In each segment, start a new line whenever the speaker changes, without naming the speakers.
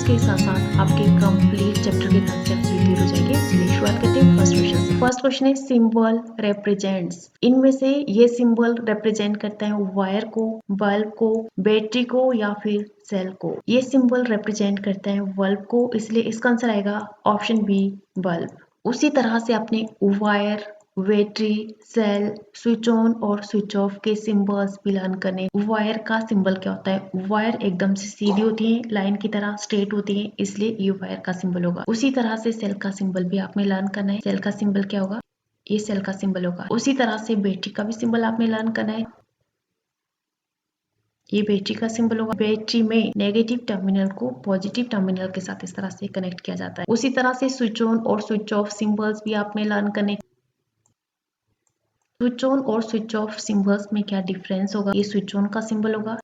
उसके साथ साथ आपके कंप्लीट चैप्टर के कंसेप्ट भी क्लियर हो जाएंगे। चलिए शुरुआत करते हैं फर्स्ट क्वेश्चन से। फर्स्ट क्वेश्चन है सिंबल रिप्रेजेंट्स। इनमें से ये सिंबल रिप्रेजेंट करता है वायर को, बल्ब को, बैटरी को या फिर सेल को। ये सिंबल रिप्रेजेंट करता है बल्ब को, इसलिए इसका आंसर आएगा ऑप्शन बी बल्ब। उसी तरह से आपने wire, battery, cell, switch on और स्विच ऑफ के सिंबल्स भी लर्न करने। वायर का सिंबल क्या होता है? वायर एकदम से सीधी होती है, लाइन की तरह स्ट्रेट होती है, इसलिए ये वायर का सिंबल होगा। उसी तरह से सेल का सिंबल भी आपने लर्न करना है। सेल का सिंबल क्या होगा? ये सेल का सिंबल होगा। उसी तरह से बैटरी का भी सिंबल आपने लर्न करना है। ये बैटरी का सिंबल होगा। बैटरी में नेगेटिव टर्मिनल को पॉजिटिव टर्मिनल के साथ इस तरह से कनेक्ट किया जाता है। उसी तरह से स्विच ऑन और स्विच ऑफ सिंबल्स भी आपने लर्न करने। स्विच ऑन और स्विच ऑफ सिंबल्स में क्या डिफरेंस होगा? ये स्विच ऑन का सिंबल होगा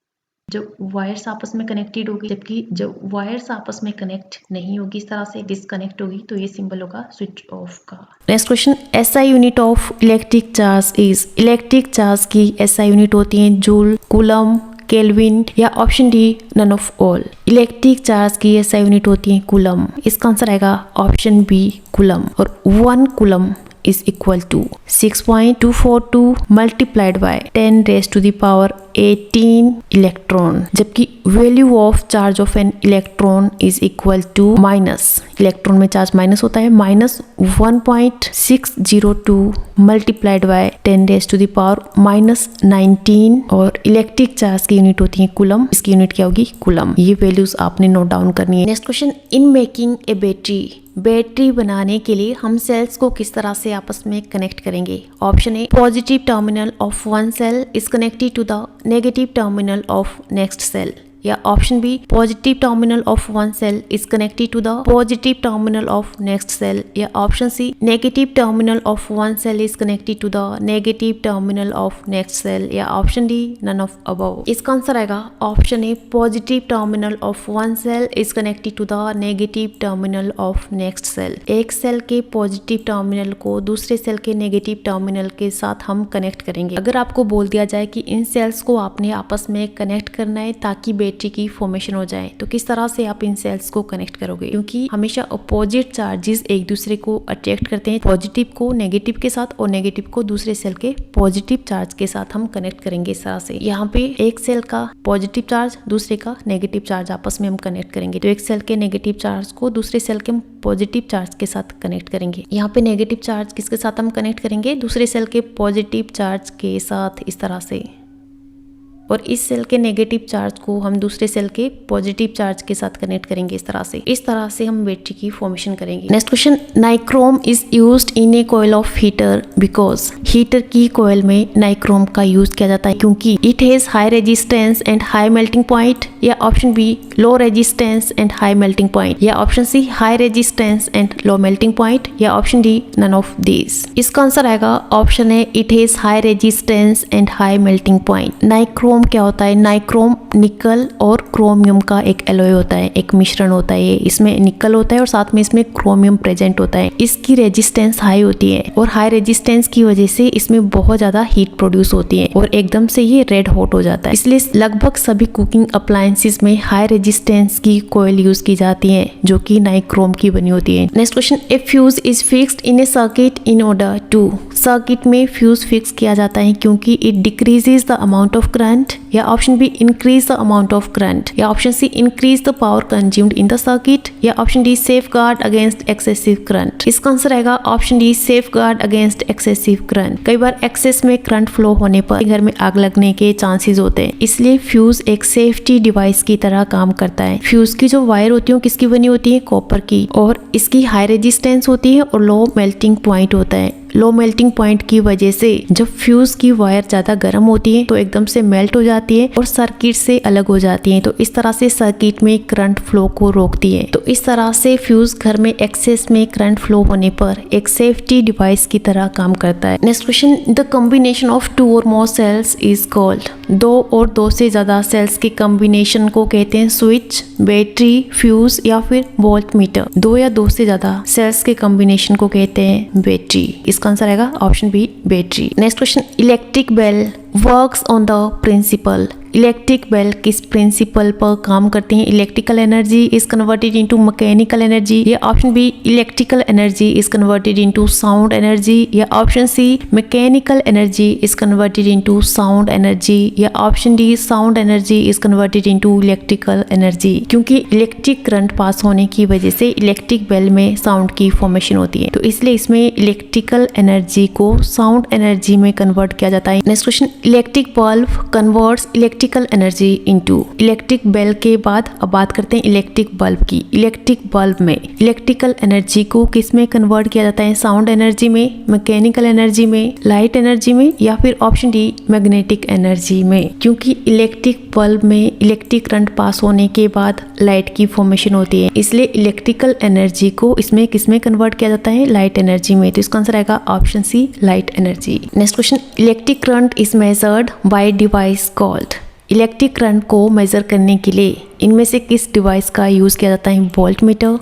जब वायर्स आपस में कनेक्टेड होगी, जबकि जब वायर्स आपस में कनेक्ट नहीं होगी, इस तरह से डिस्कनेक्ट होगी, तो ये सिंबल होगा स्विच ऑफ का। Next question, SI unit of electric charge is. Electric charge की एसआई यूनिट होती है जूल, कूलम, केल्विन या option D none of all. Electric charge की एसआई यूनिट होती है कूलम। इसका आंसर आएगा ऑप्शन बी कूलम। और 1 coulomb is equal to 6.242 multiplied by 10 raised to the power 18 electron, जबकि value of charge of an electron is equal to minus, electron में charge minus होता है, minus 1.602 multiplied by 10 raise to the power minus 19। और electric charge की unit होती है coulomb. इसकी unit क्या होगी? कूलम। ये वैल्यूज आपने नोट डाउन करनी है। Next question, in making a battery. Battery बनाने के लिए हम सेल्स को किस तरह से आपस में कनेक्ट करेंगे? Option A, positive terminal of one cell is connected to the negative terminal of next cell, या option B, positive terminal of one cell is connected to the positive terminal of next cell, या option C, negative terminal of one cell is connected to the negative terminal of next cell, या option D none of above. इसका answer आएगा option A, positive terminal of one cell is connected to the negative terminal of next cell. एक cell के positive terminal को दूसरे cell के negative terminal के साथ हम कनेक्ट करेंगे। अगर आपको बोल दिया जाए कि इन सेल्स को आपने आपस में कनेक्ट करना है ताकि बैटरी की फॉर्मेशन हो जाए, तो किस तरह से आप इन सेल्स को कनेक्ट करोगे? क्योंकि हमेशा अपोजिट चार्जेस एक दूसरे को अट्रैक्ट करते हैं, पॉजिटिव को नेगेटिव के साथ और नेगेटिव को दूसरे सेल के पॉजिटिव चार्ज के साथ हम कनेक्ट करेंगे इस तरह से। यहाँ पे एक सेल का पॉजिटिव चार्ज, दूसरे का नेगेटिव चार्ज आपस में हम कनेक्ट करेंगे, तो एक सेल के नेगेटिव चार्ज को दूसरे सेल के पॉजिटिव चार्ज के साथ कनेक्ट करेंगे। यहाँ पे नेगेटिव चार्ज किसके साथ हम कनेक्ट करेंगे? दूसरे सेल के पॉजिटिव चार्ज के साथ इस तरह से, और इस सेल के नेगेटिव चार्ज को हम दूसरे सेल के पॉजिटिव चार्ज के साथ कनेक्ट करेंगे इस तरह से। इस तरह से हम बैटरी की फॉर्मेशन करेंगे। Next question, nichrome is used in a coil of heater because. Heater की कॉइल में नाइक्रोम का यूज किया जाता है क्योंकि it has high resistance and high melting point, या option B, low resistance and high melting point, या option C, high resistance and low melting point, या option D none of this. इसका answer आएगा option है, it has high resistance and high melting point. Nichrome क्या होता है? Nichrome निकल और क्रोमियम का एक एलॉय होता है, एक मिश्रण होता है। इसमें निकल होता है और साथ में इसमें क्रोमियम प्रेजेंट होता है। इसकी रेजिस्टेंस हाई होती है और हाई रेजिस्टेंस की वजह से इसमें बहुत ज्यादा हीट प्रोड्यूस होती है और एकदम से ये रेड हॉट हो जाता है। इसलिए लगभग सभी कुकिंग अप्लायंसेस में हाई रेजिस्टेंस की कॉइल यूज की जाती है जो कि नाइक्रोम की बनी होती है। Next question, a fuse is fixed in a circuit in order to. Circuit में फ्यूज फिक्स किया जाता है क्योंकि it decreases the amount of current, या option B, increase the amount of current, या option C, increase the power consumed in the circuit, या option D, safeguard against excessive current. इसका answer आएगा option D, safeguard against excessive current. कई बार excess में current flow होने पर घर में आग लगने के चांसेस होते हैं, इसलिए फ्यूज एक सेफ्टी डिवाइस की तरह काम करता है। फ्यूज की जो वायर होती है किसकी बनी होती है? कॉपर की, और इसकी हाई रेजिस्टेंस होती है और लो मेल्टिंग पॉइंट होता है। लो मेल्टिंग पॉइंट की वजह से जब फ्यूज की वायर ज्यादा गर्म होती है तो एकदम से मेल्ट हो जाती है और सर्किट से अलग हो जाती है, तो इस तरह से सर्किट में करंट फ्लो को रोकती है। तो इस तरह से फ्यूज घर में एक्सेस में करंट फ्लो होने पर एक सेफ्टी डिवाइस की तरह काम करता है। Next question, the combination of 2 और मोर सेल्स इज कॉल्ड। 2 और 2 से ज्यादा सेल्स के कॉम्बिनेशन को कहते हैं स्विच, बैटरी, फ्यूज या फिर वोल्ट मीटर। 2 या 2 से ज्यादा सेल्स के कॉम्बिनेशन को कहते हैं बैटरी। इसका आंसर आएगा option B, battery. Next question, electric bell works on the principle electric bell किस प्रिंसिपल पर काम करते हैं? Electrical energy is converted into mechanical energy, या option B electrical energy is converted into sound energy, या option C mechanical energy is converted into sound energy, या option D sound energy is converted into electrical energy. क्योंकि electric current pass होने की वजह से electric bell में sound की formation होती है, तो इसलिए इसमें इलेक्ट्रिकल एनर्जी को साउंड एनर्जी में कन्वर्ट किया जाता है। Next question, electric bulb converts electrical energy into. Electric bell के बाद अब बात करते हैं इलेक्ट्रिक बल्ब की। इलेक्ट्रिक बल्ब में इलेक्ट्रिकल एनर्जी को किस में कन्वर्ट किया जाता है? साउंड एनर्जी में, मैकेनिकल एनर्जी में, लाइट एनर्जी में, या फिर ऑप्शन डी मैग्नेटिक एनर्जी में। क्योंकि इलेक्ट्रिक बल्ब में इलेक्ट्रिक करंट पास होने के बाद लाइट की फॉर्मेशन होती है, इसलिए इलेक्ट्रिकल एनर्जी को इसमें किसमें कन्वर्ट किया जाता है? लाइट एनर्जी में। तो इसका आंसर आएगा option C light energy. Next question, electric current is measured by device called. Electric current को मेजर करने के लिए इनमें से किस डिवाइस का यूज किया जाता है? वोल्ट मीटर,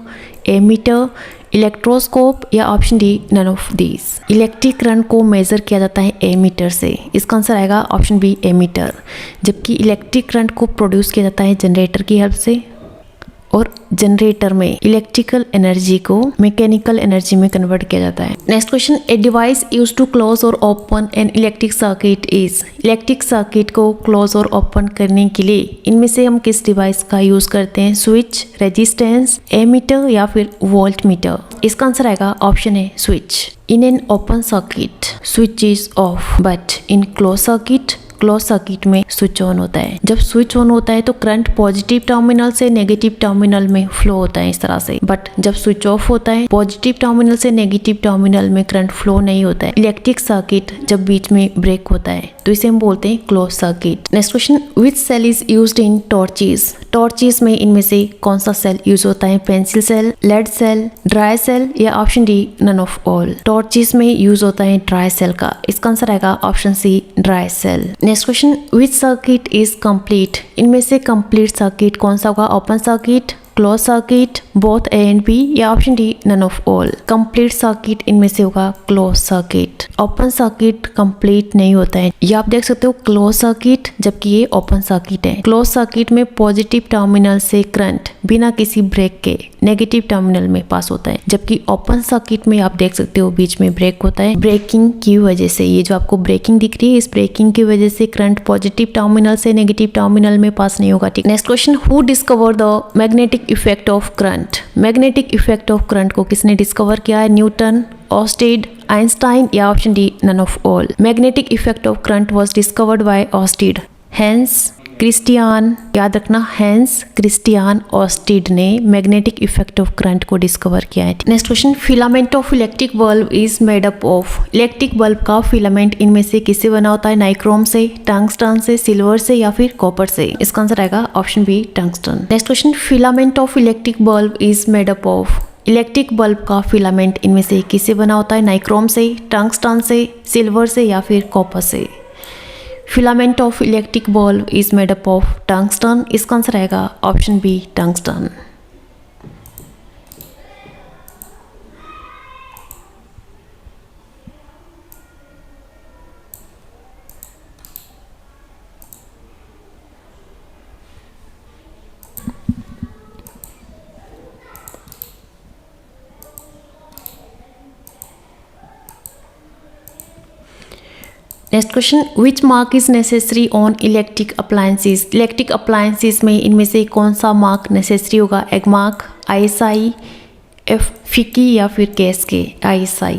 एमीटर, इलेक्ट्रोस्कोप, या option D none of these. Electric current को मेजर किया जाता है एमीटर से। इसका आंसर आएगा ऑप्शन बी एमीटर। जबकि इलेक्ट्रिक करंट को प्रोड्यूस किया जाता है जनरेटर की हेल्प से, और जनरेटर में इलेक्ट्रिकल एनर्जी को मैकेनिकल एनर्जी में कन्वर्ट किया जाता है। Next question, a device used to close और open an electric circuit is. Electric circuit को क्लोज और ओपन करने के लिए इनमें से हम किस डिवाइस का यूज करते हैं? स्विच, रेजिस्टेंस, एमीटर, या फिर वोल्ट मीटर। इसका आंसर आएगा ऑप्शन है switch. In an open circuit switch is of, but in close circuit में स्विच ऑन होता है। जब स्विच ऑन होता है तो करंट पॉजिटिव टर्मिनल से नेगेटिव टर्मिनल में फ्लो होता है इस तरह से, बट जब स्विच ऑफ होता है पॉजिटिव टर्मिनल से नेगेटिव टर्मिनल में करंट फ्लो नहीं होता है। इलेक्ट्रिक सर्किट जब बीच में ब्रेक होता है तो इसे हम बोलते हैं close circuit. Next question, which cell is used in torches. Torches में इनमें से कौन सा सेल यूज होता है? Pencil cell, lead cell, dry cell, या option D none of all. Torches में यूज होता है ड्राई सेल का। इसका आंसर आएगा option C dry cell. Next question, which circuit is complete. इनमें से कंप्लीट सर्किट कौन सा होगा? Open circuit, close circuit, both A and B, या option D none of all. Complete circuit इनमें से होगा close circuit. Open circuit complete नहीं होता है। ये आप देख सकते हो क्लोज सर्किट, जबकि ये ओपन सर्किट है। क्लोज सर्किट में पॉजिटिव टर्मिनल से करंट बिना किसी ब्रेक के नेगेटिव टर्मिनल में पास होता है, जबकि ओपन सर्किट में आप देख सकते हो बीच में ब्रेक होता है। ब्रेकिंग की वजह से, ये जो आपको ब्रेकिंग दिख रही है, इस ब्रेकिंग की वजह से करंट पॉजिटिव टर्मिनल से नेगेटिव टर्मिनल में पास नहीं होगा। ठीक, next question, who discover the magnetic effect of current. Magnetic effect of current को किसने डिस्कवर किया है? न्यूटन, ऑस्टेड, आइंस्टाइन, या option D none of all. Magnetic effect of current was discovered by Oersted, Hans Christian. याद रखना, Hans Christian Oersted ने magnetic effect of current को discover किया है। Next question, filament of electric bulb is made up of. Electric bulb का filament इनमें से किससे बना होता है? नाइक्रोम से, टंगस्टन से, सिल्वर से, या फिर कॉपर से। इसका आंसर आएगा option B tungsten. Next question, filament of electric bulb is made up of. Electric bulb का फिलामेंट इनमें से किससे बना होता है? नाइक्रोम से, टंगस्टन से, सिल्वर से, या फिर कॉपर से। Filament of electric bulb is made up of tungsten. इसका आंसर आएगा option B tungsten. Next question, which mark is necessary on electric appliances. Electric appliances में इनमें से कौन सा मार्क नेसेसरी होगा? एग मार्क, ISI, FICI, या फिर KSK। ISI।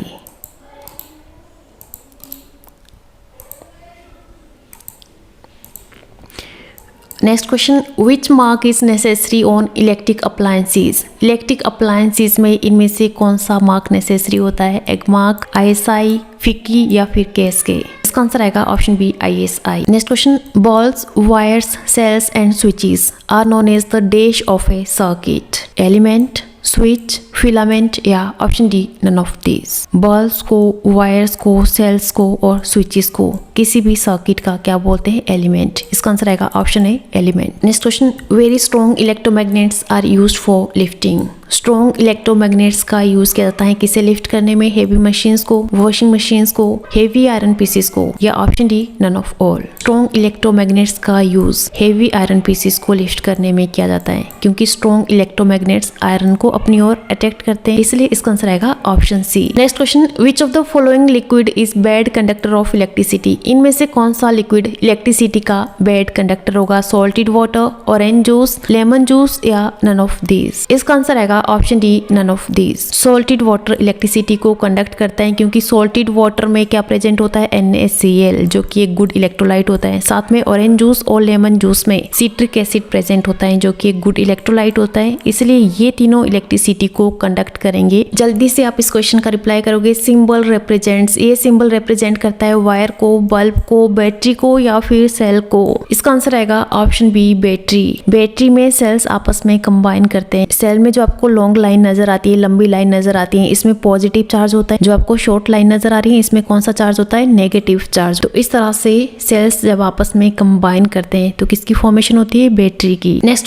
Next question, which mark is necessary on electric appliances. Electric appliances में इनमें से कौन सा मार्क नेसेसरी होता है? एग मार्क, ISI, FICI, या फिर KSK। इसका आंसर आएगा option B ISI। Next question, balls, wires, cells and switches are known as the dash of a circuit. Element, switch, filament या option D none of these. Bulbs को, wires को, cells को और switches को किसी भी circuit का क्या बोलते हैं? एलिमेंट। इसका आंसर आएगा option A element. Next question, very strong electromagnets are used for lifting. Strong electromagnets का यूज किया जाता है किसे लिफ्ट करने में? हेवी मशीन्स को, वॉशिंग मशीन्स को, हेवी आयरन पीसेस को, या option D none of all. Strong electromagnets का यूज हेवी आयरन पीसेस को लिफ्ट करने में किया जाता है क्योंकि स्ट्रॉन्ग इलेक्ट्रोमैग्नेट्स आयरन को अपनी ओर अट्रैक्ट करते हैं, इसलिए इसका आंसर आएगा option C. Next question, which of the following liquid is bad conductor of electricity. इनमें से कौन सा लिक्विड इलेक्ट्रिसिटी का बैड कंडक्टर होगा? Salted water, orange juice, lemon juice, या नन ऑफ दीज। इसका आंसर आएगा option D none of these. Salted water electricity को कंडक्ट करता है क्योंकि सॉल्टेड वाटर में क्या प्रेजेंट होता है? NaCl, जो कि एक गुड इलेक्ट्रोलाइट होता है। साथ में ऑरेंज जूस और लेमन जूस में सिट्रिक एसिड प्रेजेंट होता है जो कि एक गुड इलेक्ट्रोलाइट होता है, इसलिए ये तीनों इलेक्ट्रिसिटी को कंडक्ट करेंगे। जल्दी से आप इस क्वेश्चन का रिप्लाई करोगे। सिंबल रिप्रेजेंट्स, ये सिंबल रिप्रेजेंट करता है वायर को, बल्ब को, बैटरी को या फिर सेल को। इसका आंसर आएगा ऑप्शन बी बैटरी। बैटरी में सेल्स आपस में कंबाइन करते हैं। सेल में जो आपको लॉन्ग लाइन नजर आती है, लंबी लाइन नजर आती है, इसमें पॉजिटिव चार्ज होता है। जो आपको शॉर्ट लाइन नजर आ रही है, इसमें कौन सा चार्ज होता है? Negative charge. तो इस तरह से सेल्स जब आपस में कंबाइन करते हैं तो किसकी फॉर्मेशन होती है? बैटरी की। Next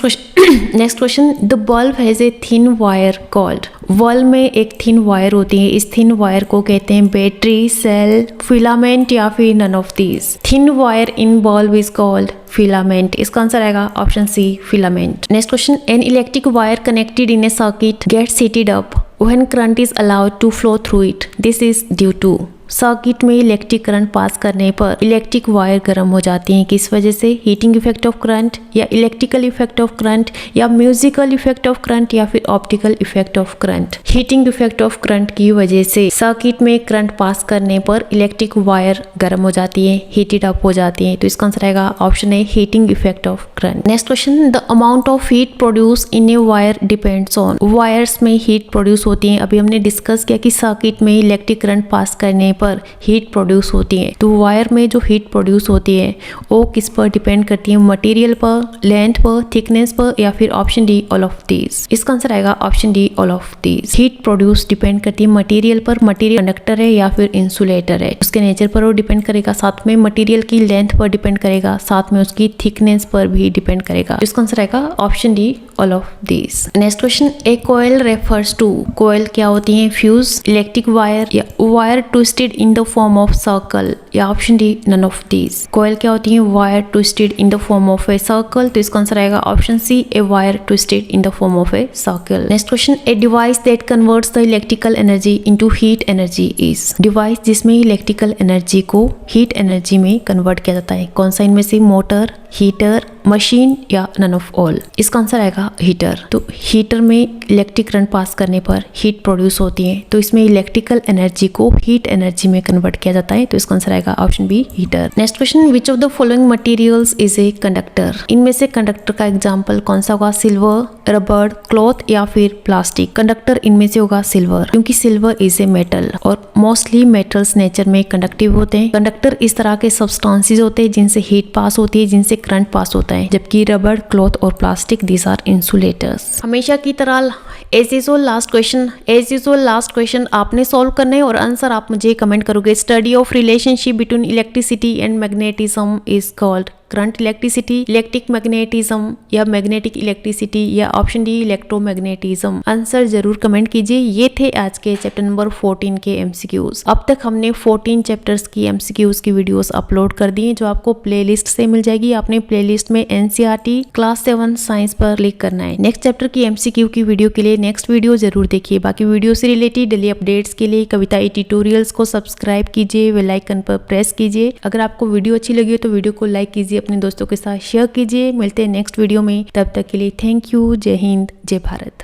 question, the bulb has a thin wire called. Bulb में एक थिन वायर होती है, इस थिन वायर को कहते हैं बैटरी, सेल, फिलामेंट या फिर none of these. Thin wire in bulb is called filament. इसका आंसर आएगा option C filament. Next question, an electric wire connected in a circuit gets heated up when current is allowed to flow through it. This is due to। Circuit में electric current pass करने पर electric wire गर्म हो जाती हैं, किस वजह से? हीटिंग इफेक्ट ऑफ करंट, या इलेक्ट्रिकल इफेक्ट ऑफ करंट, या म्यूजिकल इफेक्ट ऑफ करंट, या फिर optical effect of current. Heating effect of current की वजह से सर्किट में करंट पास करने पर इलेक्ट्रिक वायर गर्म हो जाती है, हीटेड अप हो जाती है, तो इसका आंसर आएगा option A heating effect of current. Next question, the amount of heat produce in a wire depends on. Wires में हीट प्रोड्यूस होती है। अभी हमने डिस्कस किया कि सर्किट में इलेक्ट्रिक करंट पास करने पर हीट प्रोड्यूस होती है, तो वायर में जो हीट प्रोड्यूस होती है वो किस पर डिपेंड करती है? मटेरियल पर, लेंथ पर, थिकनेस पर, या फिर option D all of these. इसका आंसर आएगा option D all of these. Heat produce depend करती है मटेरियल पर, मटेरियल कंडक्टर है या फिर इंसुलेटर है, उसके नेचर पर वो डिपेंड करेगा। साथ में मटेरियल की लेंथ पर डिपेंड करेगा, साथ में उसकी थिकनेस पर भी डिपेंड करेगा। इसका आंसर आएगा option D all of these. Next question, a coil refers to. Coil क्या होती है? फ्यूज, इलेक्ट्रिक वायर, या wire twisted in the form of circle, या option D none of these. Coil क्या होती है? Wire twisted in the form of a circle, तो इसका आंसर आएगा option C a wire twisted in the form of a circle. Next question, a device that converts the electrical energy into heat energy is. Device जिसमें electrical energy को heat energy में convert किया जाता है, कौन सा इनमें से? मोटर, हीटर, मशीन, या नन ऑफ ऑल। इसका आंसर आएगा हीटर। तो हीटर में इलेक्ट्रिक करंट पास करने पर हीट प्रोड्यूस होती है, तो इसमें इलेक्ट्रिकल एनर्जी को हीट एनर्जी में कन्वर्ट किया जाता है, तो इसका आंसर आएगा option B heater. Next question, which of the following materials is a conductor. इनमें से कंडक्टर का एग्जांपल कौन सा होगा? सिल्वर, रबर, क्लॉथ, या फिर प्लास्टिक। कंडक्टर इनमें से होगा सिल्वर, क्योंकि सिल्वर इज ए मेटल और मोस्टली मेटल्स नेचर में कंडक्टिव होते हैं। कंडक्टर इस तरह के सब्सटेंसेस होते हैं जिनसे हीट पास होती है, जिनसे करंट पास होता है, जबकि रबर, क्लॉथ और प्लास्टिक दीज आर इंसुलेटर्स। हमेशा की तरह एज यूजुअल लास्ट क्वेश्चन आपने सॉल्व करना है और आंसर आप मुझे कमेंट करोगे। Study of relationship between electricity and magnetism is called current electricity, electric magnetism, या मैग्नेटिक इलेक्ट्रिसिटी, या ऑप्शन डी इलेक्ट्रोमैग्नेटिज्म। आंसर जरूर कमेंट कीजिए। ये थे आज के चैप्टर नंबर 14 के एमसीक्यूज। अब तक हमने 14 चैप्टर्स की एमसीक्यूज की वीडियोस अपलोड कर दी हैं, जो आपको प्लेलिस्ट से मिल जाएगी। आपने प्लेलिस्ट में एनसीईआरटी क्लास 7 साइंस पर क्लिक करना है। नेक्स्ट चैप्टर की एमसीक्यू की वीडियो के लिए नेक्स्ट वीडियो जरूर देखिए। बाकी वीडियो से रिलेटेड डेली अपडेट्स के लिए कविता ट्यूटोरियल्स को सब्सक्राइब कीजिए, बेल आइकन पर प्रेस कीजिए। अगर आपको वीडियो अच्छी लगी हो तो वीडियो को लाइक कीजिए, अपने दोस्तों के साथ शेयर कीजिए। मिलते हैं नेक्स्ट वीडियो में, तब तक के लिए थैंक यू। जय हिंद, जय भारत।